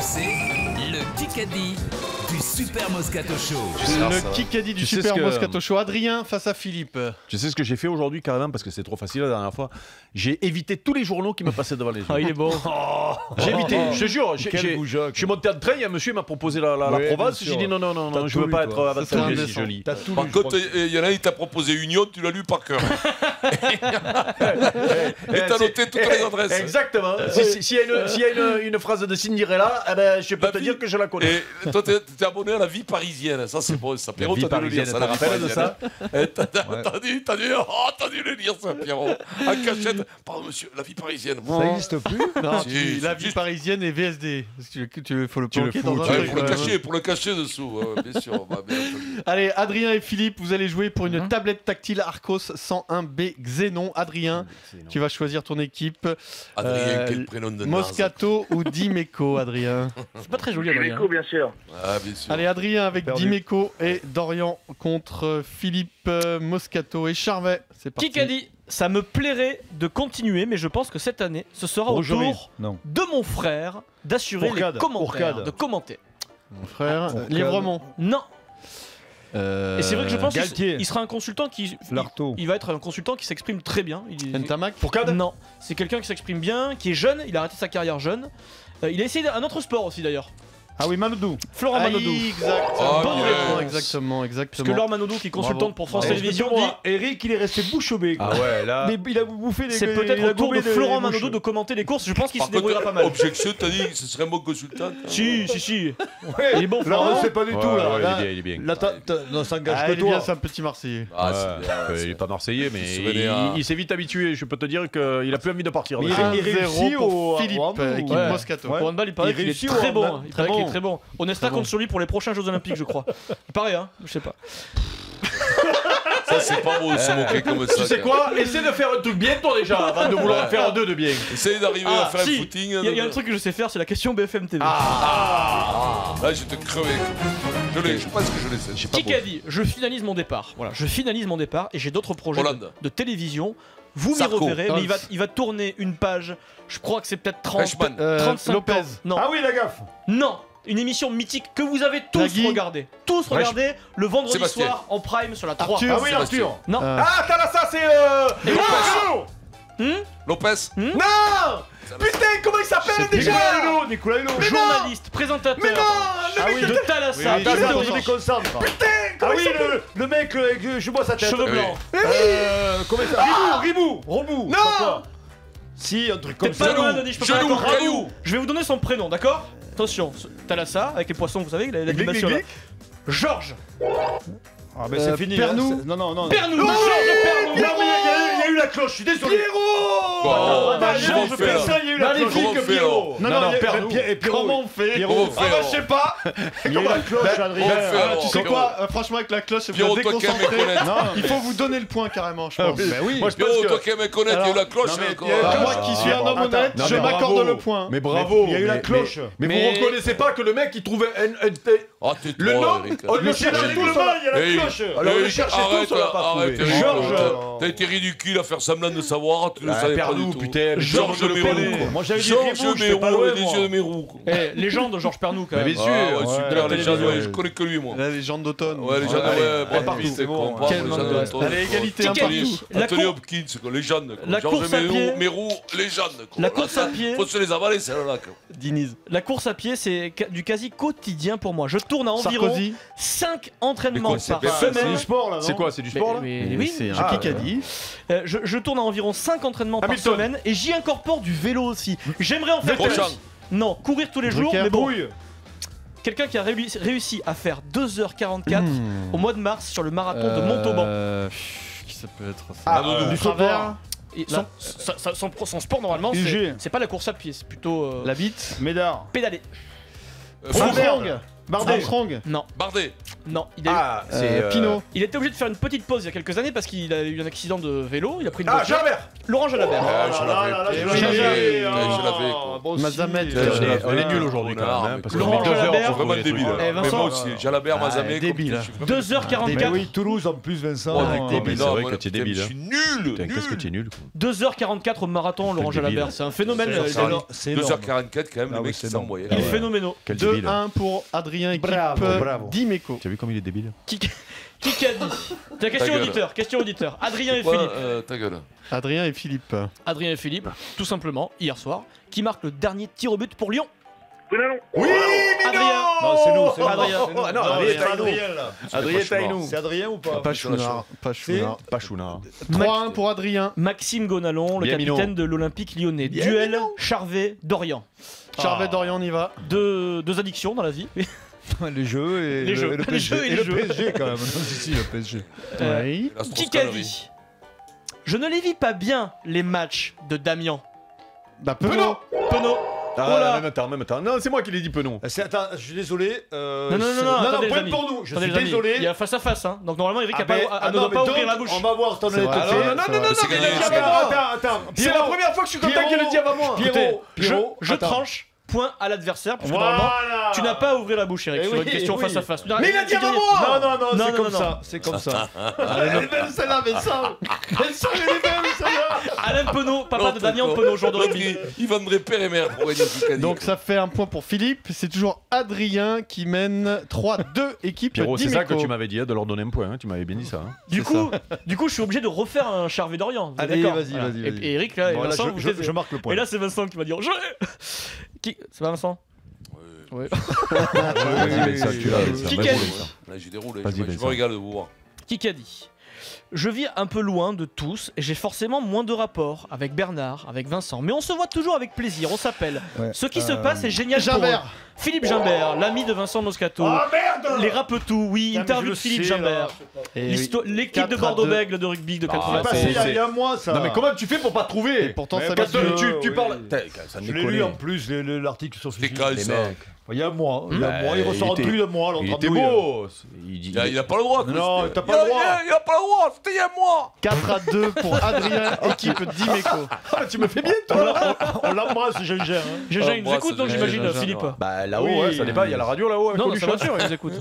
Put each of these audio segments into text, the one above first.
C'est le Kikadi du Super Moscato Show. Le Kikadi du Super Moscato Show. Adrien face à Philippe. Tu sais ce que j'ai fait aujourd'hui carrément parce que c'est trop facile la dernière fois. J'ai évité tous les journaux qui me passaient devant les yeux. Ah, il est bon. J'ai évité, je te jure. Je suis monté en train, il y a un monsieur qui m'a proposé la Provence. J'ai dit non, je veux pas être avantagé si je lis. Par contre, il y en a qui t'a proposé Union, tu l'as lu par cœur. Et t'as noté toutes les adresses. Exactement. S'il y a une phrase de Cinderella, je peux te dire que je la connais. Et toi, t'es abonné à la vie parisienne. Ça, c'est bon. Ça, Pierrot, t'as dû le lire. Ça te rappelle de ça? T'as dû le lire, ça, Pierrot. En cachette. Pardon, monsieur, la vie parisienne. Ça n'existe plus? Non, la vie parisienne et VSD. Il faut le planquer dans un truc. Pour le cacher dessous, bien sûr. Allez, Adrien et Philippe, vous allez jouer pour une tablette tactile Arcos 101B Xenon. Adrien, tu vas choisir ton équipe. Adrien, quel prénom de naze. Moscato ou Dimeco, Adrien? C'est pas très joli, Adrien. Dimeco, bien sûr. Ah, bien sûr. Allez, Adrien avec Dimeco et Dorian contre Philippe, Moscato et Charvet. C'est parti. Kikadi, ça me plairait de continuer, mais je pense que cette année, ce sera au tour de mon frère d'assurer les commentaires, de commenter. Mon frère, librement. Non. Et c'est vrai que je pense qu'il sera un consultant qui... Lartaud. Il va être un consultant qui s'exprime très bien. Ntamak. Non, c'est quelqu'un qui s'exprime bien, qui est jeune, il a arrêté sa carrière jeune. Il a essayé un autre sport aussi d'ailleurs. Ah oui, Manodou. Florent Manodou. Exactement. Parce que Laure Manodou, qui est consultante pour France Télévisions, dit Eric, il est resté bouche bée. Ah ouais, là. Mais il a bouffé des. C'est peut-être au tour de Florent Manodou de commenter les courses. Je pense qu'il se débrouillera pas mal. Objection, t'as dit que ce serait un bon consultant. Si. Il est bon, Florent. C'est pas du tout là. Il est bien. Là, ça s'engage que Il est bien, toi. c'est un petit Marseillais. Il est pas marseillais, mais il s'est vite habitué. Je peux te dire qu'il a plus envie de partir. Il réussit pour au Philippe, équipe Moscato. Pour handball, il paraît qu'il est très bon. Il paraît qu'il est très bon. Onesta compte sur lui pour les prochains Jeux Olympiques, je crois. Il paraît, hein, je sais pas. Ça, c'est pas beau de se moquer comme ça. Tu sais quoi? Essaie de faire un truc bien, toi, déjà, avant de vouloir faire deux de bien. Essaye d'arriver à faire un footing. Il y a un truc que je sais faire, c'est la question BFM TV. Là, je vais te crever. Je pense que je le sais. Kikadi, je finalise mon départ. Voilà, je finalise mon départ et j'ai d'autres projets de télévision. Vous m'y reverrez, mais il va tourner une page. Je crois que c'est peut-être 35 Lopez. ans. Non. Ah oui, la gaffe. Non. Une émission mythique que vous avez tous regardé. Tous regardé le vendredi soir en prime sur la 3. Arthur. Ah oui, Arthur. Non. Ah, t'as là ça, c'est. Lopez. Non! Putain, comment il s'appelle déjà? Nicolas Hulot. Journaliste, présentateur. Mais non, de Thalassa. Attends, je me déconcentre. Ah oui, le mec, je vois sa tête. Cheveux blancs. Comment ça? Ribou. Non! Si, un truc comme T'es pas ça. loin, Denis, je peux pas d'accord. Je vais vous donner son prénom, d'accord? Attention, Thalassa, avec les poissons, vous savez, l'animation là. Georges. Ah ben c'est fini. Pernou. Non. Pernou. Non, mais il y a eu la cloche, je suis désolé. Georges Pernou, il y a eu la cloche. Magnifique, Pierrot! Non, Pernou. comment on fait? Comment on fait, alors? Je sais pas! Il y a eu la cloche, Adrien. Tu sais quoi? Franchement, avec la cloche, c'est bien Pierrot, toi qui aimes déconcentré. connaître. Il faut vous donner le point carrément, je pense. Ben oui. Moi, je pense Pierrot, toi que. qui aimes connaître, il y a eu la cloche. Moi qui suis un homme honnête, Non, je mais m'accorde bravo. le point. Mais bravo! Il y a eu la cloche. Mais vous reconnaissez pas que le mec il trouvait Ah, t'es le trop, nom? Eric. On le cherchait tout le monde! il y a la cloche. Alors on le cherchait tous, on l'a pas Arrête, trouvé. Eric. Georges. T'as été ridicule à faire semblant de savoir, tu ne savais pas du tout. putain! Georges Mérou. Moi j'avais dit Georges Ribou, j'étais pas Mérou, loin, les moi. yeux de Mérou. Légende, Georges Pernou, quand même. Bien sûr! Super, légende, je connais que lui, moi. La légende d'automne. Ouais, légende, Brad Pitt, c'est bon. Quel manque de respect. Allez, égalité, un Kikadi. partout. Anthony Hopkins, légende. La Georges course à pied. Mérou, légende. La course à pied. Faut se les avaler, celle-là. Diniz. La course à pied, c'est du quasi quotidien pour moi. Je tourne à environ Sarkozy. 5 entraînements Mais quoi, par C'est semaine. du sport là, non? C'est quoi? C'est du sport là? Oui, C'est un Kikadi. je tourne à environ 5 entraînements par Hamilton. semaine et j'y incorpore du vélo aussi. J'aimerais en faire Grosjean. plus. Non, courir tous les jours, Drucker. mais bon. Brouille. Quelqu'un qui a réussi à faire 2h44 au mois de mars sur le marathon de Montauban. Qui ça peut être ça? Du Travers. Et son sport normalement, UG. c'est pas la course à pied, c'est plutôt La bite. Médard. pédaler. Froome. Armstrong. Non. Bardet. Non, il a eu... Pinot. Il était obligé de faire une petite pause il y a quelques années parce qu'il a eu un accident de vélo, il a pris une voiture. Jalabert. Laurent Jalabert. Je l'avais. Mazamet. On est nul aujourd'hui quand même. Parce Laurent qu'on met 2 heures Jalabert. pour trouver les trucs. Mais Vincent. moi aussi, Jalabert, Mazamet. débile. 2h44. Oui, Toulouse en plus, Vincent. C'est vrai que tu es débile. Je suis nul. Qu'est-ce que tu es nul 2h44 au marathon, Laurent Jalabert. C'est un phénomène. C'est énorme. 2h44 quand même, le mec c'est c'est en moyenne. Il est phénoménal. 2-1 pour Adrien équipe Bravo. d'Imeco. Tu as vu comme il est débile? Qui a dit? C'est la question gueule. auditeur. Question auditeur. Adrien et Ouais, Philippe. ta gueule. Adrien et Philippe. Adrien et Philippe, tout simplement, hier soir, qui marque le dernier tir au but pour Lyon. Oui, Adrien. Non, c'est nous, c'est nous. Adrien. Ah non, Adrien Taïnou. C'est Adrien ou pas? Pas Chounard. Pas Chounard. Pas Chouna. 3-1 pour Adrien. Maxime Gonalon, le Bien capitaine de l'Olympique lyonnais. Bien Duel mignon. Charvet-Dorian. Charvet Dorian, on y va. Deux addictions dans la vie. Les jeux et Les jeux. le Les jeux et les le jeux. PSG quand même. Si, le PSG. Oui. La Qui a dit? Je ne les vis pas bien, les matchs de Damien. Bah, Penaud. Penaud. Oh là. Même temps. Non, c'est moi qui l'ai dit Penon. Attends, je suis désolé. Non, attendez, les point amis. pour nous. Je Attendez, suis les amis. désolé. Il y a face à face, hein. Donc normalement, Eric Ah ben, ne non, doit pas mais ouvrir donc, la bouche. On va voir ton C'est vrai. honnêteté. C'est gagné, c'est gagné. Attends. C'est la première fois que je suis content qu'elle le dise avant moi. Pierrot, Je attends. tranche. Point à l'adversaire, parce que normalement, Voilà. tu n'as pas à ouvrir la bouche, Eric, Eh sur une oui, question oui. face à face. Mais il a dit avant moi. Non, c'est comme ça. C'est comme ça. Elle est belle celle-là, Vincent. Vincent, elle est belle celle-là. Alain Penaud, papa de Damien Penaud, joueur de rugby. Il vendrait père et mère pour gagner ce Kikadi. Donc ça fait un point pour Philippe. C'est toujours Adrien qui mène 3-2 équipe Pierrot, c'est ça que d'Imeco. tu m'avais dit, de leur donner un point. Tu m'avais bien dit ça. Du coup, je suis obligé de refaire un Charvet-Dorian. Vous êtes Allez, d'accord vas-y, Voilà. vas-y, Et- vas-y. Et Eric, là, et Bon, là, Vincent, vous êtes- je marque le point. Et là, c'est Vincent qui va dire. C'est pas Vincent? Ouais. Vas-y, ça, tu l'as. Qui Vas-y, a vas-y. dit? Là, j'ai déroulé. Vas-y, Je Vincent. me régale de vous voir. Qui a dit? Je vis un peu loin de tous et j'ai forcément moins de rapports avec Bernard, avec Vincent. Mais on se voit toujours avec plaisir, on s'appelle. Ouais. Ce qui se passe est génial pour eux. Gimbert. Philippe Gimbert, l'ami de Vincent Moscato. Ah merde. Les Rapetou, oui, Putain, mais interview je de Philippe sais, Gimbert. Et L'équipe de 4-2. Bordeaux-Bègles de rugby de C'est 80. passé il y a un mois ça. Non, mais comment tu fais pour pas trouver? Et pourtant Mais ça parce va que mieux. Tu parles. Ça Je l'ai lu en plus l'article sur C'était Facebook. quand Les ça mecs. Il y a un mois. Il il ressort était- plus de mois. Il était beau. Il a pas le droit. quoi, Non, c'était- t'as pas le droit. Il a pas le droit. C'était il y a un mois. 4-2 pour Adrien, équipe d'Imeco. Tu me fais bien, toi. On l'embrasse, Gingin. Gégin, il nous moi, écoute c'est donc Gégin, j'imagine, Gégin, Philippe. ouais. Bah là-haut, Oui. ouais, ça dépend. Il y a la radio là-haut. avec Non, dans Coluche. sa voiture, il nous écoute.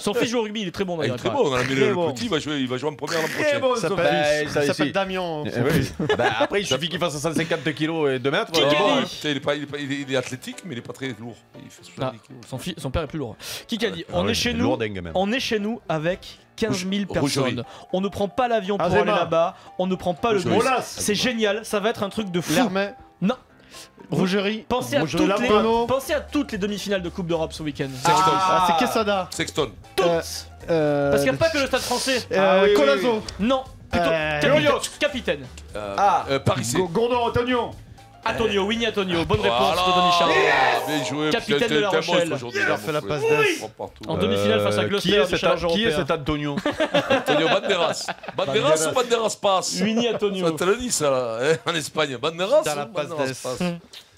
Son fils joue au rugby, il est très bon Il est d'ailleurs. très bon. On a mis Très le bon. petit. Il va jouer en première l'an Très prochain. bon, Ça son s'appelle fils. ça, il s'appelle c'est- Damien. Eh oui. Bah, après, il suffit qu'il fasse 150 kg et 2 mètres. Qui a Bon, dit putain, il est athlétique, mais il est pas très lourd. Il fait 70 kilos. Son père est plus lourd. Qui a dit? Ah On ouais, est chez c'est nous. lourdingue, même. On est chez nous avec 15 000 Rougerie. personnes. On ne prend pas l'avion pour Azema. aller là-bas. On ne prend pas le Rougerie. bus. Molas. C'est génial. Ça va être un truc de fou. Lermet. Non. Rougerie. Pensez à, Moi, je toutes la les, Penaud. pensez à toutes les demi-finales de Coupe d'Europe ce week-end. Ah, c'est Quesada. Sexton. Toutes. Parce Parce qu'il n'y a pas que le Stade français. oui, Colazo. Non. Plutôt Loriot. capitaine. Paris. Gordon Antonio. Antonio, Winnie Antonio. Bonne réponse Voilà. de Denis Charles. Bien joué. Capitaine putain, de La t'es un monstre Rochelle. aujourd'hui, Il là, a fait mon la frère. passe d'Est. Il prend partout. En demi-finale face à Gloucester du challenge Qui est européen. cet Antonio? Antonio Banderas. Banderas ou Banderas passe? Winnie Ça Antonio. te le dit ça là, hein, en Espagne. Banderas Dans la ou passe Banderas d'Est. passe?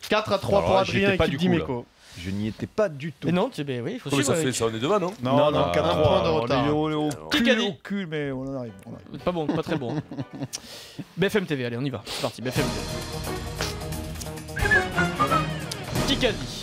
4-3 pour Alors là, Adrien, j'étais pas équipe du coup, là. d'Imeco. Je n'y étais pas du tout. Et non, ben oui, il faut Comment ça suivre. fait ça? On est devant, non? Non, non, 4-3. un point de retard. On est au Qui cul, a dit? au cul, mais on arrive. Pas bon, pas très bon. BFM TV, allez, on y va. C'est parti, BFM TV. Qui a dit?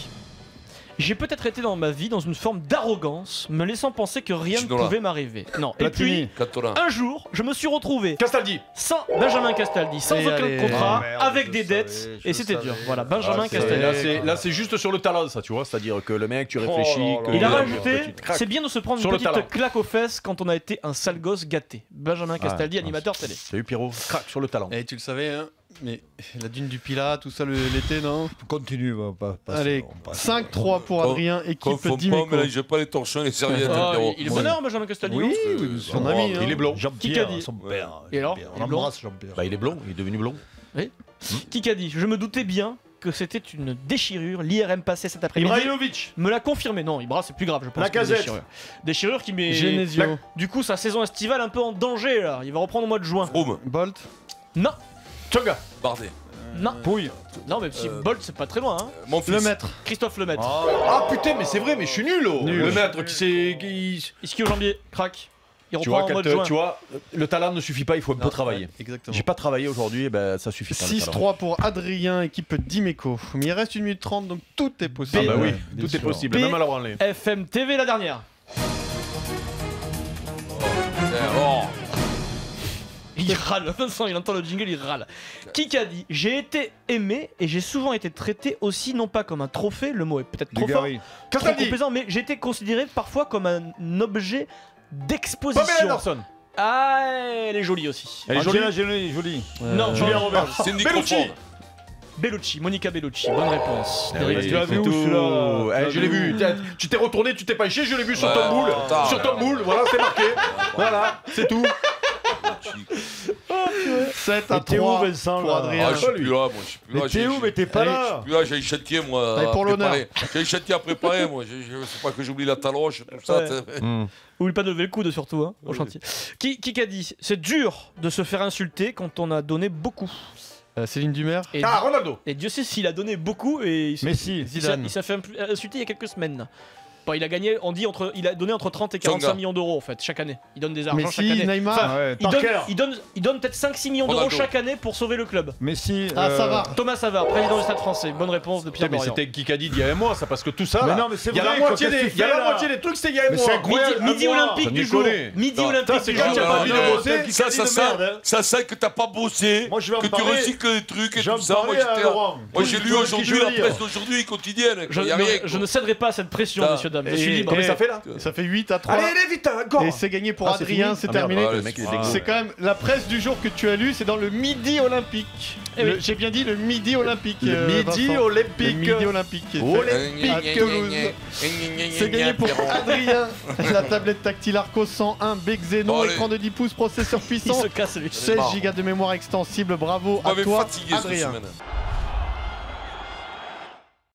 J'ai peut-être été dans ma vie dans une forme d'arrogance, me laissant penser que rien ne Ginola. pouvait m'arriver. Non, Platini. et puis, Cantona. un jour, je me suis retrouvé Castaldi. sans Benjamin Castaldi, sans Et aucun allez. contrat, Oh, merde, avec je des savais, dettes, je et c'était savais. dur. Voilà, Benjamin c'est- Castaldi. Là, c'est juste sur le talent, ça, tu vois. C'est-à-dire que le mec, tu réfléchis. là que- là. Il a Ouais, rajouté, tu te craques. c'est bien de se prendre Sur une le petite talent. claque aux fesses quand on a été un sale gosse gâté. Benjamin Castaldi, animateur télé. T'as vu, Pierrot? Crac sur le talent. Et tu le savais, hein. Mais la dune du Pilat, tout ça l'été, non? Continue, va pas. Allez, 5-3 pour Adrien, équipe Confonds pas, d'Imeco. mélange pas les torchons et les serviettes. Ah, Pierrot. il est bonheur, Benjamin Castaldi. Oui, non son ami. hein. Il est blond. Qui Jean-Pierre, qu'a dit? son père. Et alors, Jean-Pierre. il est On blond embrasse Jean-Pierre. Bah, il est blond. Il est devenu blond. Qui a dit? Je me doutais bien que c'était une déchirure. L'IRM passait cet après-midi. Ibrahimovic. Me l'a confirmé. Non, Ibra, c'est plus grave, je pense. que Lacazette. déchirure. Déchirure qui met. Genesio. Du coup, sa saison estivale un peu en danger là. Il va reprendre au mois de juin. Froome. Bolt. Non, Tchonga. Bardet. Non. Pouille. Non, mais si Bolt, c'est pas très loin. Hein. Mon fils. Le maître. Christophe Lemaitre. Ah putain, mais c'est vrai, mais je suis nul. Nul. Le maître qui s'est. Ischio jambier, crac. Il Tu reprend vois, en mode joint. tu vois, le talent ne suffit pas, il faut un peu travailler. Exactement. J'ai pas travaillé aujourd'hui, et ben ça suffit pas. le talent. 6-3 pour Adrien, équipe d'Imeco. Mais il reste 1 minute 30, donc tout est possible. Ah bah oui, bien tout est sûr. possible, même à la branlée. FM TV, la dernière. Alors, Il râle, Vincent, il entend le jingle, il râle. Kikadi, j'ai été aimé et j'ai souvent été traité aussi, non pas comme un trophée, le mot est peut-être trop fort, Dugarry. trop complaisant, mais j'ai été considéré parfois comme un objet Pamela d'exposition. Anderson. Ah, elle est jolie aussi. Elle est jolie. jolie. Non, Julien Robert. Cindy Bellucci. Crawford. Monica Bellucci, bonne réponse. Ah oui, Tu l'as vu où, tout. celui-là? Je l'ai vu. Tu t'es retourné, tu t'es pas éché, je l'ai vu sur Ouais, ton moule. attends, Sur ton moule, voilà, c'est marqué. Voilà, c'est tout. 7 à Et t'es où, 3 Vincent, pour là Adrien. Ah, je suis plus là, moi. Je suis plus là. Mais t'es où? j'ai- Mais t'es pas Allez, là. Je suis plus là, j'ai un chantier, moi. Allez, pour à l'honneur. préparer. J'ai un chantier à préparer, moi. Je sais pas que j'oublie la taloche, tout ça. Ouais. Oublie pas de lever le coude surtout, hein, au chantier. Qui a dit c'est dur de se faire insulter quand on a donné beaucoup. Céline Dumer. Et, Ah, Ronaldo. et Dieu sait s'il a donné beaucoup et Messi. il Zidane. s'est fait insulter il y a quelques semaines. Bon, il a gagné, on dit il a donné entre 30 et 45 Tsonga. millions d'euros en fait chaque année. Il donne des argents chaque Messi, année. Neymar. Enfin, Ouais, il Parker. donne peut-être 5-6 millions d'euros Ronaldo. chaque année pour sauver le club. Messi. Ah, ça va. Thomas Savard, président du Stade français. Bonne réponse de Pierre Putain, mais Dorian. c'était Kikadi d'il y a un mois, ça, parce que tout ça. Mais là, non, mais c'est il y a vrai, la moitié qu'est-ce que des, tu il y a fais, la là moitié des trucs, c'était il y a un Mais mois. c'est incroyable. Midi à moi. olympique Sans du jour. déconner. Midi Non, olympique ça, du c'est jour. quand tu as pas envie de bosser. Ça Kikadi de sent merde, hein. ça sent que t'as pas bossé, Moi, je vais en que tu parler. recycles des trucs et J'en tout ça. Moi, parlais à j'étais là. Laurent. Moi, j'ai lu Tout ce aujourd'hui que je veux la dire. presse d'aujourd'hui quotidienne. Je, Il y a rien. je ne céderai pas à cette pression, Ça. messieurs, dames. Je suis libre. Combien ça fait là Ça fait 8 à 3. Allez, allez, vite, encore. Et c'est gagné pour Ah, c'est Adrien, fini c'est Ah, merde, terminé. ouais, le mec, il est dégueu. C'est quand même la presse du jour que tu as lu, c'est dans le Midi Olympique. Eh oui. J'ai bien dit le Midi Olympique. Le Midi Vincent. Olympique. Le Midi Olympique. Olympique. Toulouse. C'est gagné pour Adrien. La tablette tactile Arco 101 B Xenon, Bon, allez. écran de 10 pouces, processeur Il puissant, se casse lui. 16 Go de mémoire extensible. Bravo Vous à m'avez toi, fatigué cette Adrien. semaine.